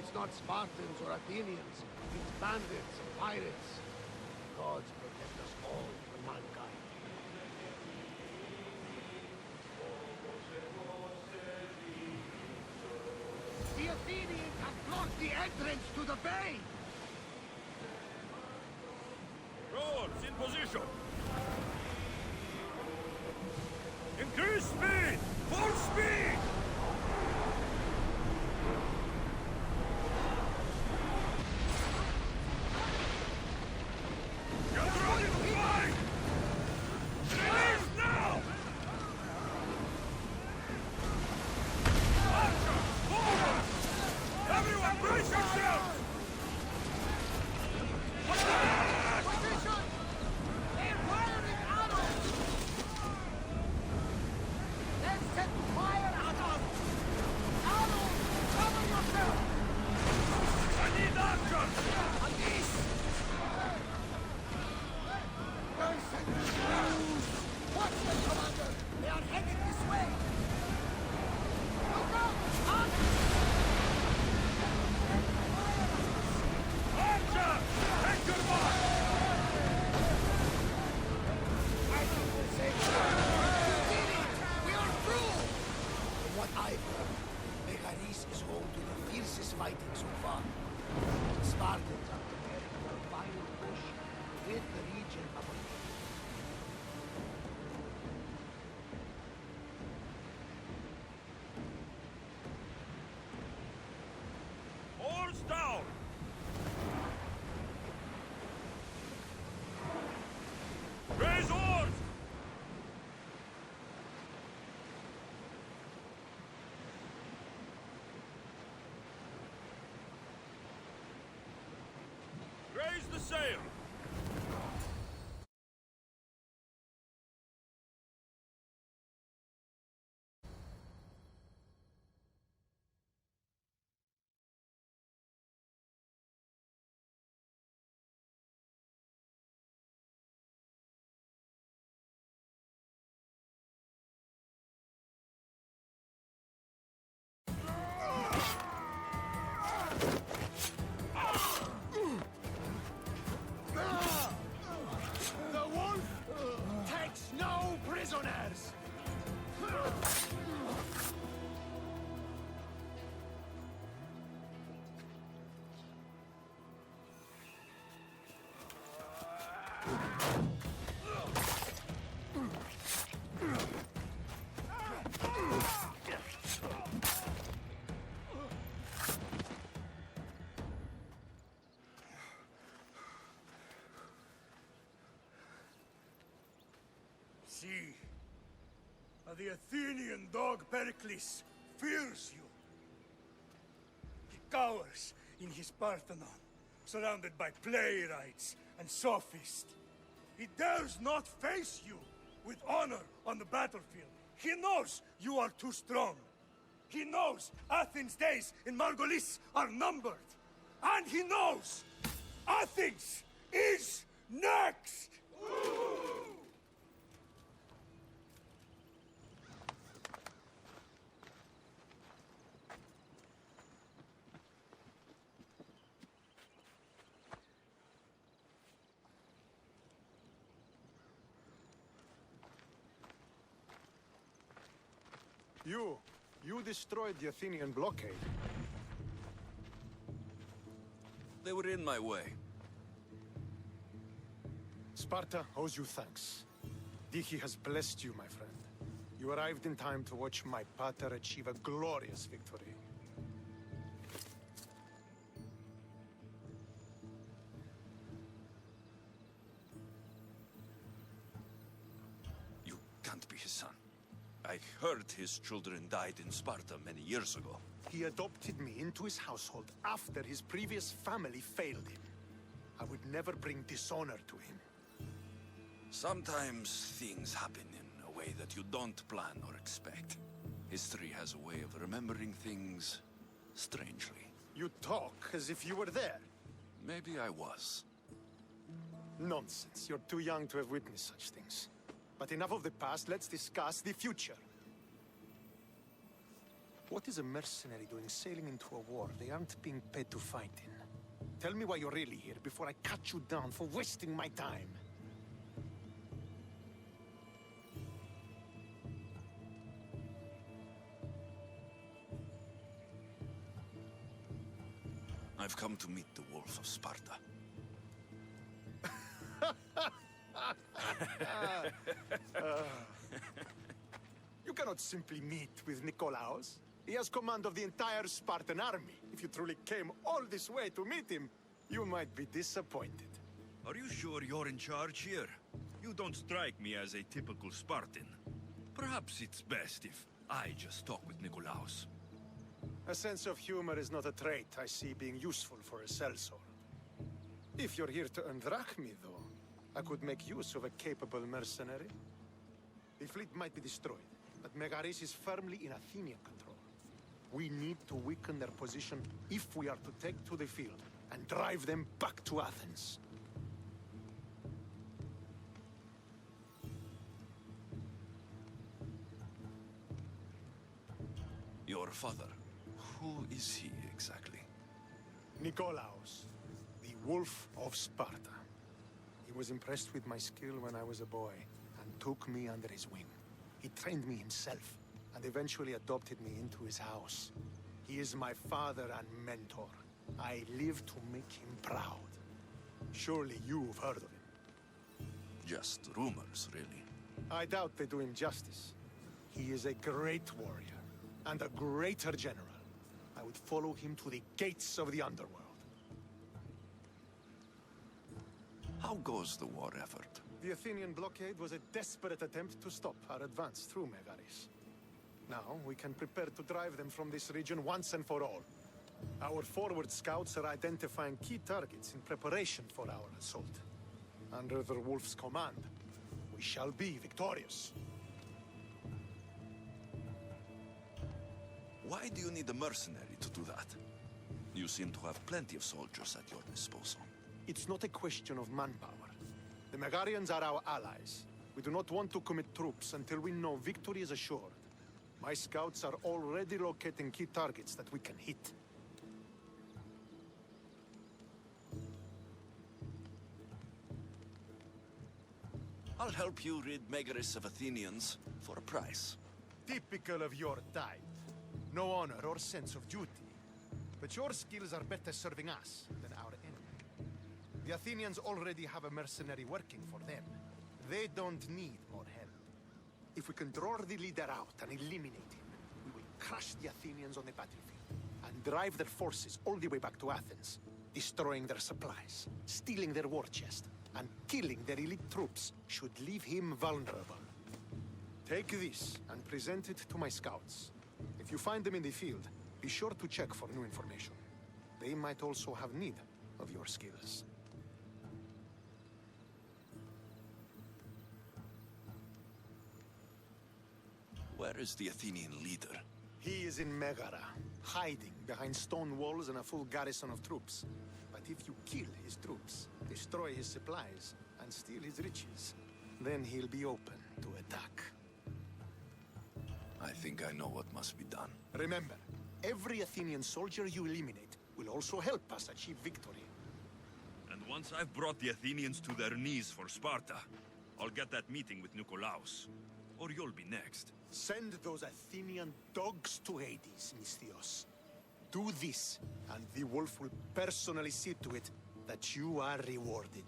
It's not Spartans or Athenians. It's bandits and pirates. Gods protect us all from mankind. The Athenians have blocked the entrance to the bay! Rowers in position! Increase speed! Full speed! Get ready to fight! Release now! Archer! Forward! Everyone brace yourselves! Position! They're firing arrows! Let's set fire at us! Arrows! Cover yourself! I need action! On this! Watch them, Commander! They are headed this way! Look out! Archer! Take your mark! I think we're safe. We did it! We are through! From what I've heard, Megaris is home to the fiercest fighting so far. The Spartans are preparing for a final push with the region of Oars down! Raise oars! Raise the sail! The wolf takes no prisoners! See, the Athenian dog Pericles fears you. He cowers in his Parthenon, surrounded by playwrights and sophists. He dares not face you with honor on the battlefield. He knows you are too strong. He knows Athens' days in Margolis are numbered. And he knows Athens is next! You destroyed the Athenian blockade. They were in my way. Sparta owes you thanks. Diki has blessed you, my friend. You arrived in time to watch my pater achieve a glorious victory. You can't be his son. I heard his children died in Sparta many years ago. He adopted me into his household after his previous family failed him. I would never bring dishonor to him. Sometimes things happen in a way that you don't plan or expect. History has a way of remembering things strangely. You talk as if you were there. Maybe I was. Nonsense. You're too young to have witnessed such things. But enough of the past, let's discuss the future. What is a mercenary doing sailing into a war they aren't being paid to fight in? Tell me why you're really here before I cut you down for wasting my time. I've come to meet the Wolf of Sparta. You cannot simply meet with Nikolaos. He has command of the entire Spartan army. If you truly came all this way to meet him, you might be disappointed. Are you sure you're in charge here? You don't strike me as a typical Spartan. Perhaps it's best if I just talk with Nikolaos. A sense of humor is not a trait I see being useful for a sellsword. If you're here to earn drachmi, though, I could make use of a capable mercenary. The fleet might be destroyed, but Megaris is firmly in Athenian control. We need to weaken their position if we are to take to the field and drive them back to Athens. Your father, who is he exactly? Nikolaos, the Wolf of Sparta. He was impressed with my skill when I was a boy and took me under his wing. He trained me himself and eventually adopted me into his house. He is my father and mentor. I live to make him proud. Surely you've heard of him. Just rumors, really. I doubt they do him justice. He is a great warrior and a greater general. I would follow him to the gates of the underworld. How goes the war effort? The Athenian blockade was a desperate attempt to stop our advance through Megaris. Now we can prepare to drive them from this region once and for all. Our forward scouts are identifying key targets in preparation for our assault. Under the Wolf's command, we shall be victorious. Why do you need a mercenary to do that? You seem to have plenty of soldiers at your disposal. It's not a question of manpower. The Megarians are our allies. We do not want to commit troops until we know victory is assured. My scouts are already locating key targets that we can hit. I'll help you rid Megaris of Athenians for a price. Typical of your type. No honor or sense of duty. But your skills are better serving us than our enemy. The Athenians already have a mercenary working for them. They don't need more help. If we can draw the leader out and eliminate him, we will crush the Athenians on the battlefield and drive their forces all the way back to Athens, destroying their supplies, stealing their war chest, and killing their elite troops should leave him vulnerable. Take this and present it to my scouts. If you find them in the field, be sure to check for new information. They might also have need of your skills. Where is the Athenian leader? He is in Megara, hiding behind stone walls and a full garrison of troops. But if you kill his troops, destroy his supplies, and steal his riches, then he'll be open to attack. I think I know what must be done. Remember, every Athenian soldier you eliminate will also help us achieve victory. And once I've brought the Athenians to their knees for Sparta, I'll get that meeting with Nikolaos. Or you'll be next. Send those Athenian dogs to Hades, Misthios. Do this, and the Wolf will personally see to it that you are rewarded.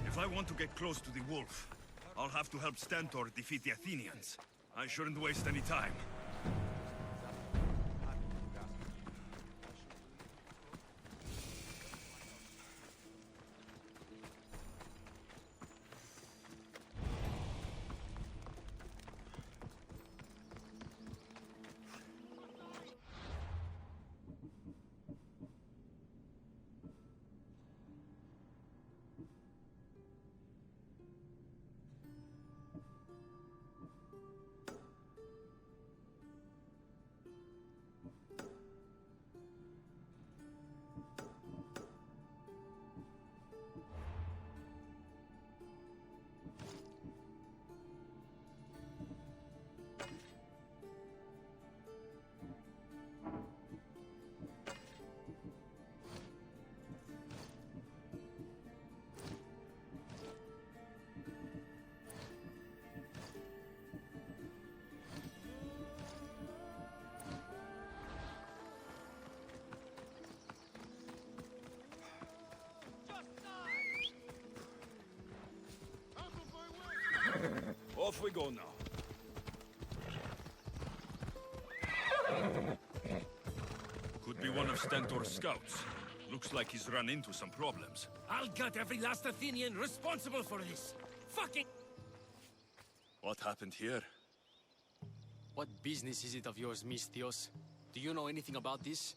If I want to get close to the Wolf, I'll have to help Stentor defeat the Athenians. I shouldn't waste any time. Off we go now. Could be one of Stentor's scouts. Looks like he's run into some problems. I'll gut every last Athenian responsible for this. Fucking... What happened here? What business is it of yours, Misthios? Do you know anything about this?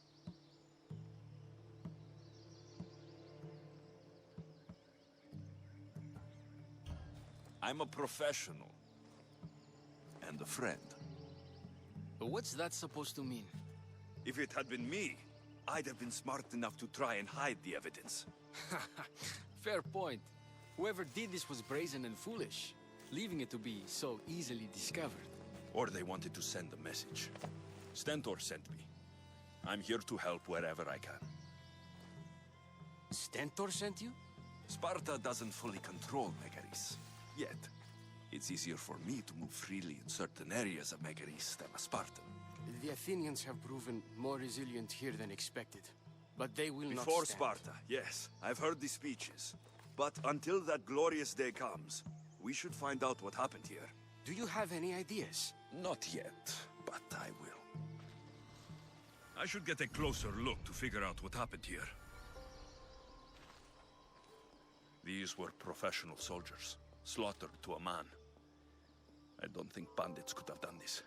I'm a professional. And a friend. But what's that supposed to mean? If it had been me, I'd have been smart enough to try and hide the evidence. Fair point. Whoever did this was brazen and foolish, leaving it to be so easily discovered. Or they wanted to send a message. Stentor sent me. I'm here to help wherever I can. Stentor sent you? Sparta doesn't fully control Megaris. Yet. It's easier for me to move freely in certain areas of Megaris than a Spartan. The Athenians have proven more resilient here than expected. But they will not Before stand. Sparta, yes. I've heard the speeches. But until that glorious day comes, we should find out what happened here. Do you have any ideas? Not yet, but I will. I should get a closer look to figure out what happened here. These were professional soldiers, slaughtered to a man. I don't think bandits could have done this.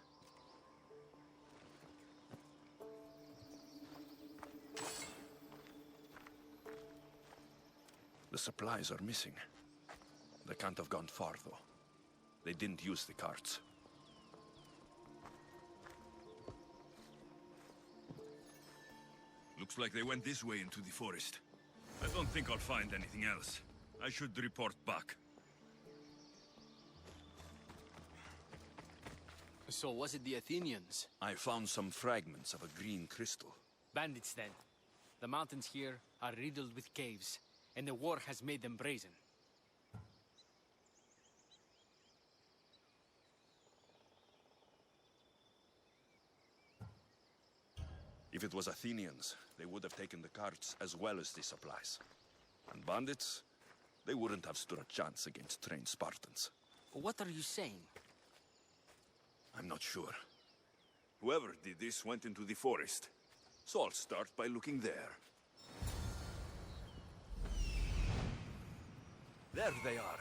The supplies are missing. They can't have gone far, though. They didn't use the carts. Looks like they went this way into the forest. I don't think I'll find anything else. I should report back. So was it the Athenians? I found some fragments of a green crystal. Bandits, then. The mountains here are riddled with caves, and the war has made them brazen. If it was Athenians, they would have taken the carts as well as the supplies. And bandits, they wouldn't have stood a chance against trained Spartans. What are you saying? I'm not sure. Whoever did this went into the forest. So I'll start by looking there. There they are.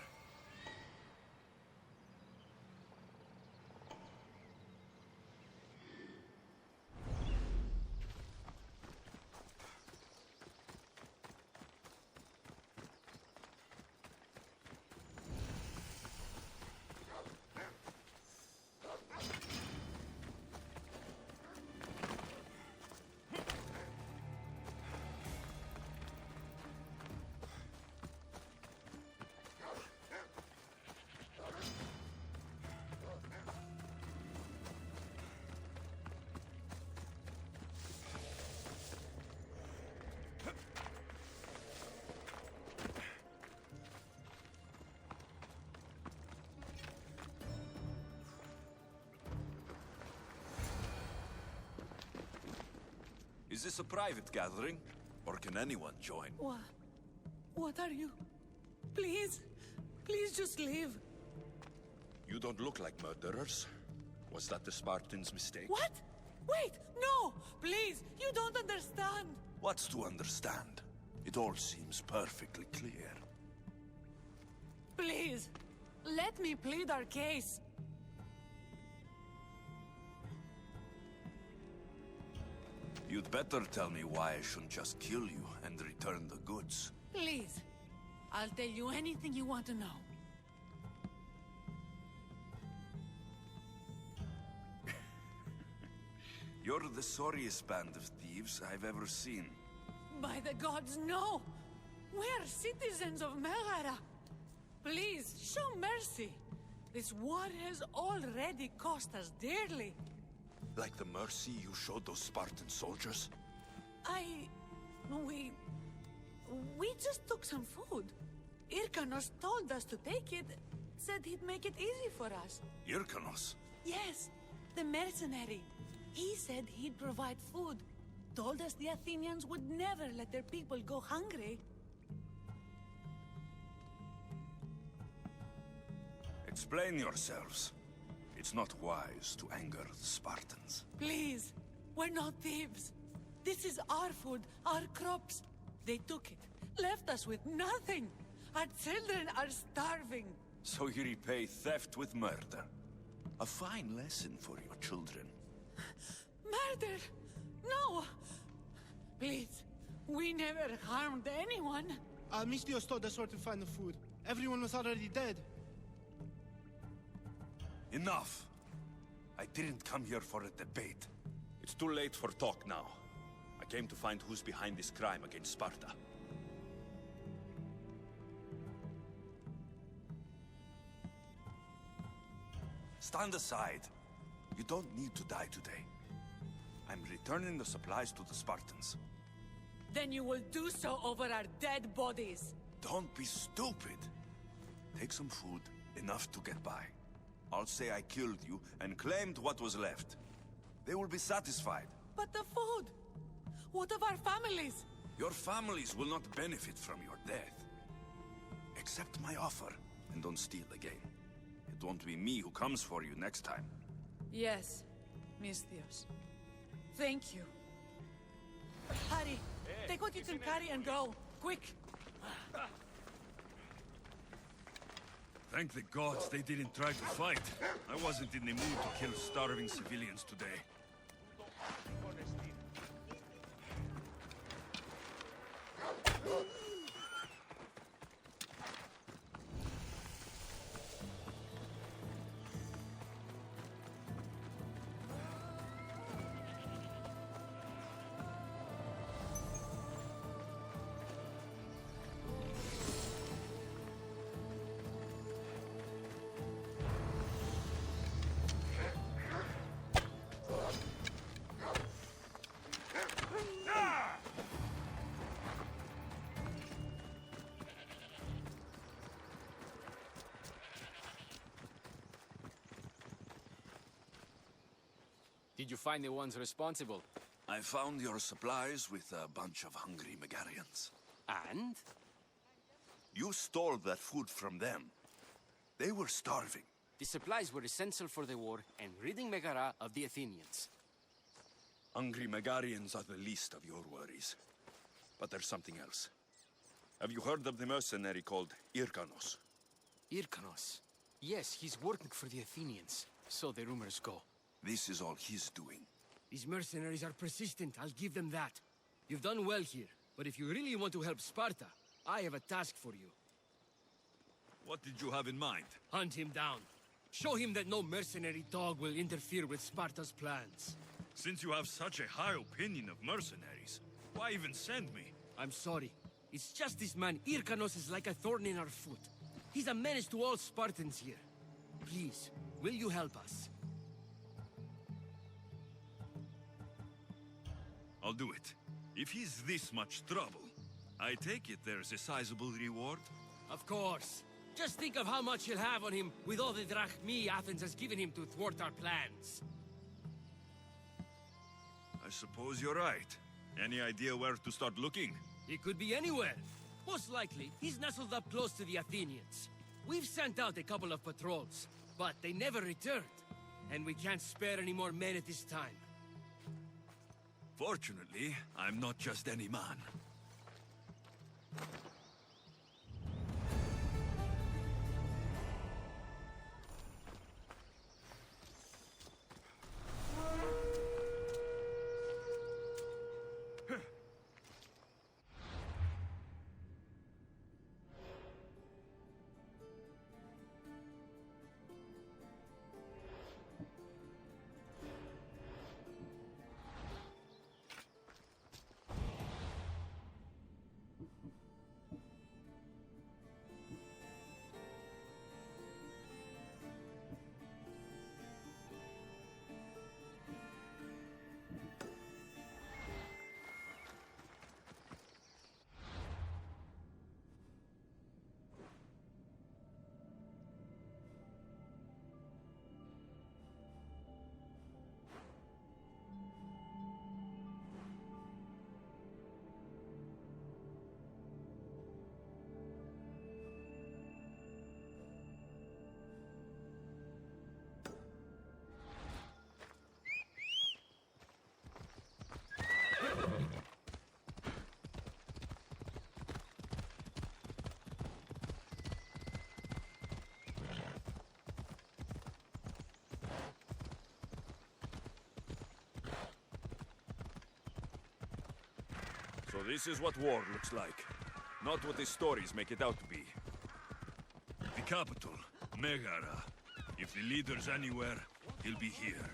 Is this a private gathering? Or can anyone join? What are you? Please, please just leave. You don't look like murderers. Was that the Spartans' mistake? What? Wait, no! Please, you don't understand. What's to understand? It all seems perfectly clear. Please, let me plead our case. You'd better tell me why I shouldn't just kill you and return the goods. Please, I'll tell you anything you want to know. You're the sorriest band of thieves I've ever seen. By the gods, no! We're citizens of Megara. Please, show mercy. This war has already cost us dearly. Like the mercy you showed those Spartan soldiers? We just took some food. Irkanos told us to take it, said he'd make it easy for us. Irkanos? Yes, the mercenary. He said he'd provide food. Told us the Athenians would never let their people go hungry. Explain yourselves. It's not wise to anger the Spartans. Please, we're not thieves. This is our food, our crops. They took it, left us with nothing. Our children are starving. So you repay theft with murder. A fine lesson for your children. Murder? No! Please, we never harmed anyone. Mistios told us where to find the food. Everyone was already dead. Enough! I didn't come here for a debate. It's too late for talk now. I came to find who's behind this crime against Sparta. Stand aside. You don't need to die today. I'm returning the supplies to the Spartans. Then you will do so over our dead bodies. Don't be stupid. Take some food, enough to get by. I'll say I killed you and claimed what was left. They will be satisfied. But the food? What of our families? Your families will not benefit from your death. Accept my offer and don't steal again. It won't be me who comes for you next time. Yes, Mistios. Thank you. Hurry, take what you can carry and go. Quick! Thank the gods they didn't try to fight. I wasn't in the mood to kill starving civilians today. Did you find the ones responsible? I found your supplies with a bunch of hungry Megarians. And? You stole that food from them. They were starving. The supplies were essential for the war and ridding Megara of the Athenians. Hungry Megarians are the least of your worries. But there's something else. Have you heard of the mercenary called Irkanos? Irkanos? Yes, he's working for the Athenians. So the rumors go. This is all he's doing. These mercenaries are persistent, I'll give them that. You've done well here, but if you really want to help Sparta, I have a task for you. What did you have in mind? Hunt him down. Show him that no mercenary dog will interfere with Sparta's plans. Since you have such a high opinion of mercenaries, why even send me? I'm sorry. It's just this man Irkanos is like a thorn in our foot. He's a menace to all Spartans here. Please, will you help us? I'll do it. If he's this much trouble, I take it there's a sizable reward? Of course. Just think of how much he'll have on him with all the drachmi Athens has given him to thwart our plans. I suppose you're right. Any idea where to start looking? He could be anywhere. Most likely, he's nestled up close to the Athenians. We've sent out a couple of patrols, but they never returned. And we can't spare any more men at this time. Fortunately, I'm not just any man. So this is what war looks like. Not what the stories make it out to be. The capital, Megara. If the leader's anywhere, he'll be here.